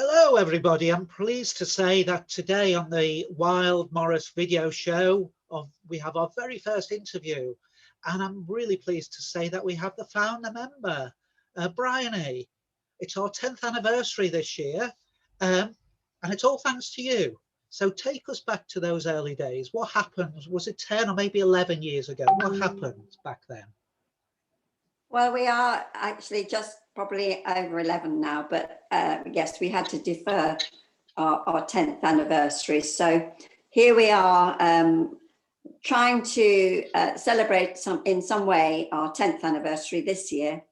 Hello everybody, I'm pleased to say that today on the Wyld Morris Video Show we have our very first interview, and I'm really pleased to say that we have the founder member, Briony. It's our 10th anniversary this year, and it's all thanks to you. So take us back to those early days. What happened? Was it 10 or maybe 11 years ago? What happened back then? Well, we are actually just probably over 11 now, but yes, we had to defer our 10th anniversary. So here we are trying to celebrate in some way our 10th anniversary this year.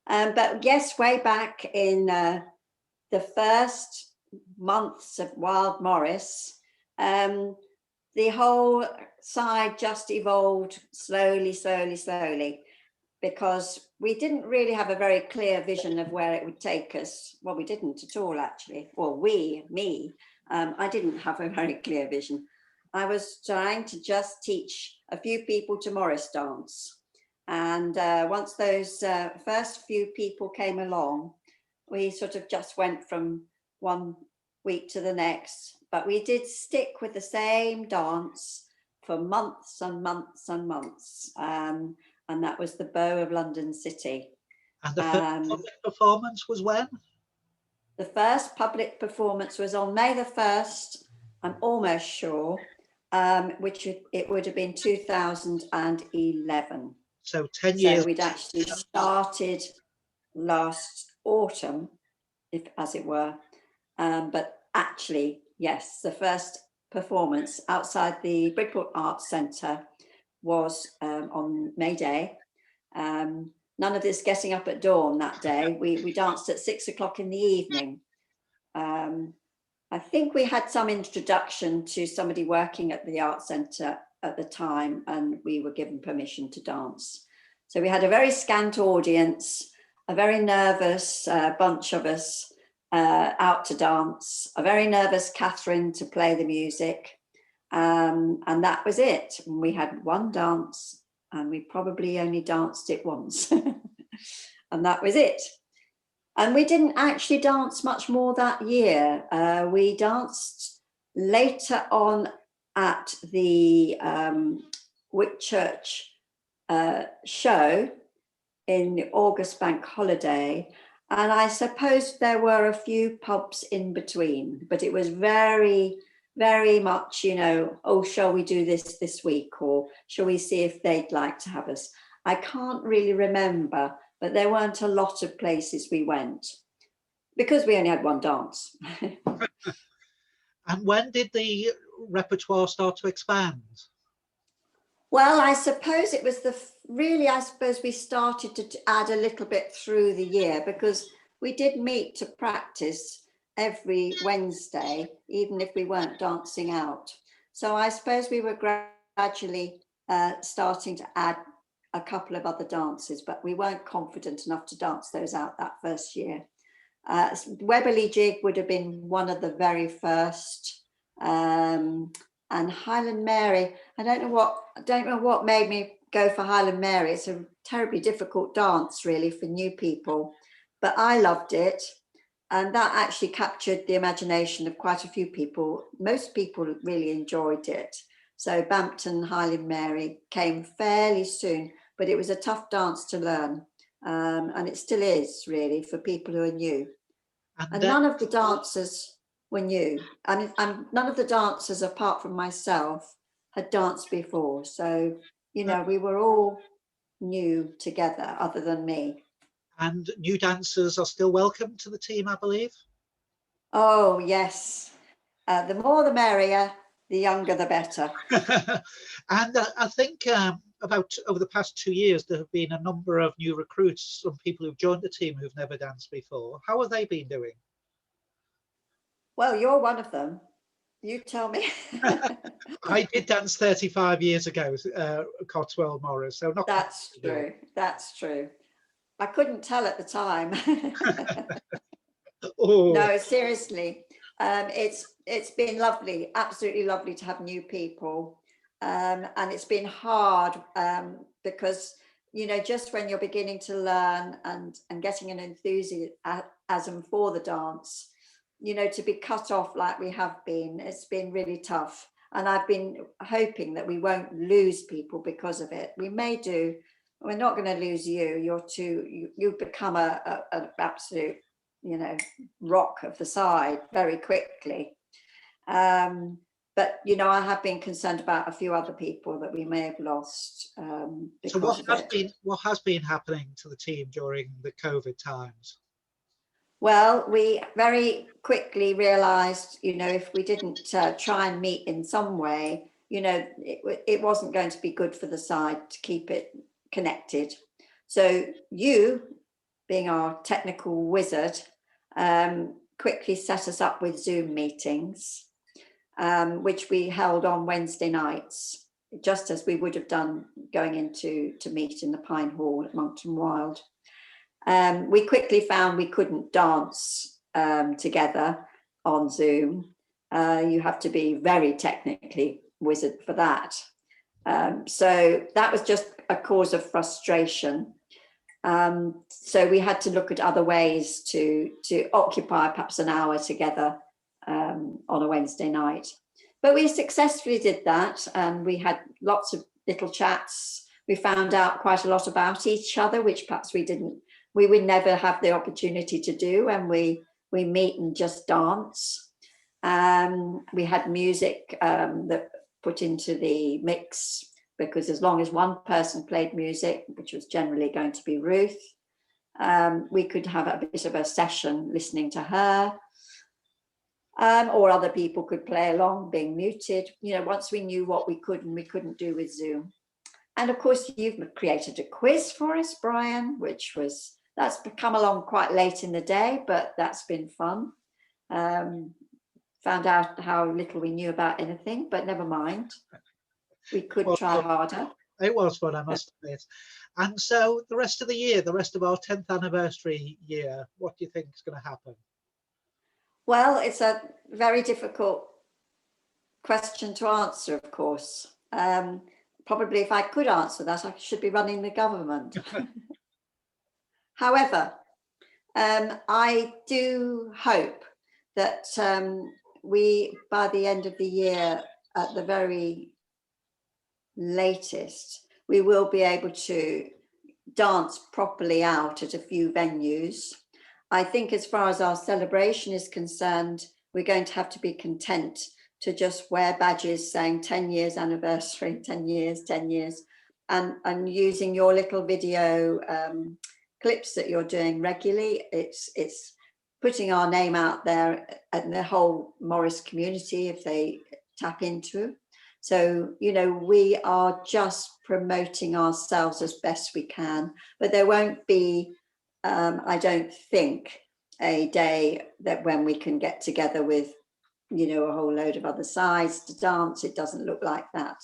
But yes, way back in the first months of Wyld Morris, the whole side just evolved slowly, because we didn't really have a very clear vision of where it would take us. Well, we didn't at all, actually. Well, I didn't have a very clear vision. I was trying to just teach a few people to Morris dance. And once those first few people came along, we sort of just went from one week to the next. But we did stick with the same dance for months and months and months. And that was the Bow of London City. And the first public performance was when? The first public performance was on May the 1st, I'm almost sure, which it would have been 2011. So 10 years. So we'd actually started last autumn, as it were. But actually, yes, the first performance outside the Bridport Arts Centre was on May Day. None of this getting up at dawn that day. We danced at 6 o'clock in the evening. I think we had some introduction to somebody working at the Arts Centre at the time, and we were given permission to dance. So we had a very scant audience, a very nervous bunch of us out to dance, a very nervous Catherine to play the music. And that was it. We had one dance, and we probably only danced it once. And that was it. And we didn't actually dance much more that year. We danced later on at the Whitchurch show in the August bank holiday. And I suppose there were a few pubs in between, but it was very much, oh, shall we do this week, or shall we see if they'd like to have us? I can't really remember, but there weren't a lot of places we went because we only had one dance. And when did the repertoire start to expand? Well, I suppose it was I suppose we started to add a little bit through the year, because we did meet to practice every Wednesday, even if we weren't dancing out. So I suppose we were gradually starting to add a couple of other dances, but we weren't confident enough to dance those out that first year. Webberley Jig would have been one of the very first, and Highland Mary. I don't know what made me go for Highland Mary. It's a terribly difficult dance, really, for new people, but I loved it. And that actually captured the imagination of quite a few people. Most people really enjoyed it. So Bampton Highland Mary came fairly soon, but it was a tough dance to learn. And it still is, really, for people who are new. And none of the dancers were new. I mean, none of the dancers, apart from myself, had danced before. So, we were all new together, other than me. And new dancers are still welcome to the team, I believe. Oh, yes. The more the merrier, the younger the better. And I think about over the past 2 years, there have been a number of new recruits, some people who've joined the team who've never danced before. How have they been doing? Well, you're one of them. You tell me. I did dance 35 years ago, Wyld Morris. So not. That's true. That's true. I couldn't tell at the time. Oh. No, seriously. It's been lovely, absolutely lovely to have new people. And it's been hard because, just when you're beginning to learn and getting an enthusiasm for the dance, you know, to be cut off like we have been, it's been really tough. And I've been hoping that we won't lose people because of it. We may do. We're not going to lose you. You've become an absolute, you know, rock of the side very quickly. But, you know, I have been concerned about a few other people that we may have lost. So what has been happening to the team during the COVID times? Well, we very quickly realised, you know, if we didn't try and meet in some way, you know, it wasn't going to be good for the side to keep it connected. So you, being our technical wizard, quickly set us up with Zoom meetings, which we held on Wednesday nights, just as we would have done going into to meet in the Pine Hall at Monkton Wyld. We quickly found we couldn't dance together on Zoom. You have to be very technically wizard for that. So that was just a cause of frustration. So we had to look at other ways to occupy perhaps an hour together on a Wednesday night. But we successfully did that, and we had lots of little chats. We found out quite a lot about each other, which perhaps we would never have the opportunity to do when we meet and just dance. We had music that put into the mix, because as long as one person played music, which was generally going to be Ruth, we could have a bit of a session listening to her, or other people could play along being muted, you know, once we knew what we could and we couldn't do with Zoom. And of course, you've created a quiz for us, Brian, that's come along quite late in the day, but that's been fun. Found out how little we knew about anything, but never mind. We could try harder. It was fun, I must admit. And so the rest of the year, the rest of our 10th anniversary year, what do you think is going to happen? Well, it's a very difficult question to answer, of course. Probably if I could answer that, I should be running the government. However, I do hope that we, by the end of the year, at the very latest, we will be able to dance properly out at a few venues. I think as far as our celebration is concerned, we're going to have to be content to just wear badges saying 10 years anniversary, 10 years, 10 years, and using your little video clips that you're doing regularly. It's putting our name out there and the whole Morris community if they tap into. So, you know, we are just promoting ourselves as best we can, but there won't be, I don't think, a day that when we can get together with, you know, a whole load of other sides to dance. It doesn't look like that.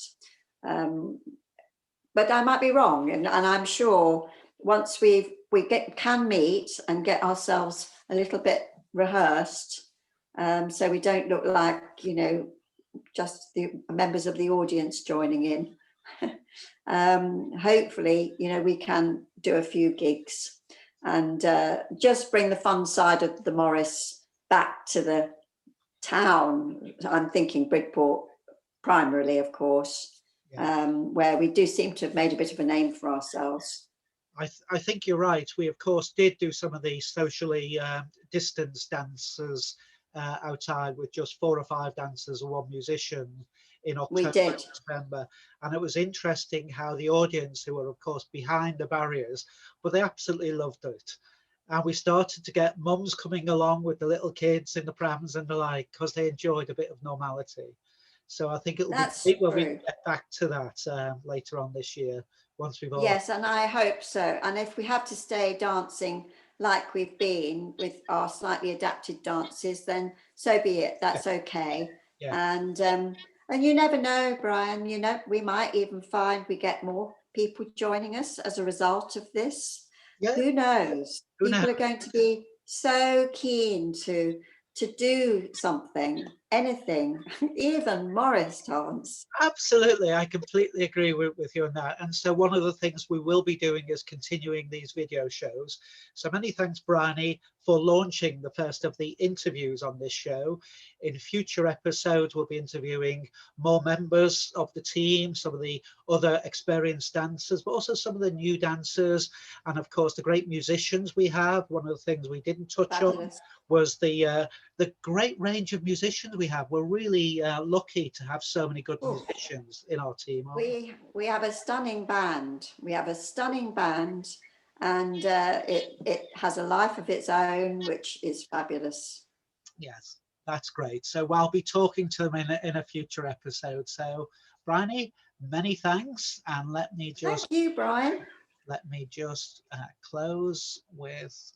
But I might be wrong. And I'm sure once we can meet and get ourselves a little bit rehearsed, so we don't look like, you know, just the members of the audience joining in. Hopefully, you know, we can do a few gigs and just bring the fun side of the Morris back to the town. I'm thinking Bridport primarily, of course, where we do seem to have made a bit of a name for ourselves. I think you're right. We, of course, did do some of these socially distanced dances outside with just 4 or 5 dancers and 1 musician in October and September. And it was interesting how the audience, who were, of course, behind the barriers, but they absolutely loved it. And we started to get mums coming along with the little kids in the prams and the like, because they enjoyed a bit of normality. So I think it'll be great when we get back to that later on this year, once we've all... Yes, and I hope so. And if we have to stay dancing like we've been with our slightly adapted dances, then so be it. That's okay. And you never know, Brian, you know, we might even find we get more people joining us as a result of this. Who knows? People are going to be so keen to do something anything, even Morris dance. Absolutely, I completely agree with you on that. And so one of the things we will be doing is continuing these video shows. So many thanks, Briony, for launching the first of the interviews on this show. In future episodes, we'll be interviewing more members of the team, some of the other experienced dancers, but also some of the new dancers, and of course the great musicians we have. One of the things we didn't touch on was the great range of musicians we have. We're really lucky to have so many good musicians in our team. We have a stunning band. We have a stunning band, and it has a life of its own, which is fabulous. Yes, that's great. So I'll be talking to them in a future episode. So Briony, many thanks, and let me just thank you, Brian. Let me just close with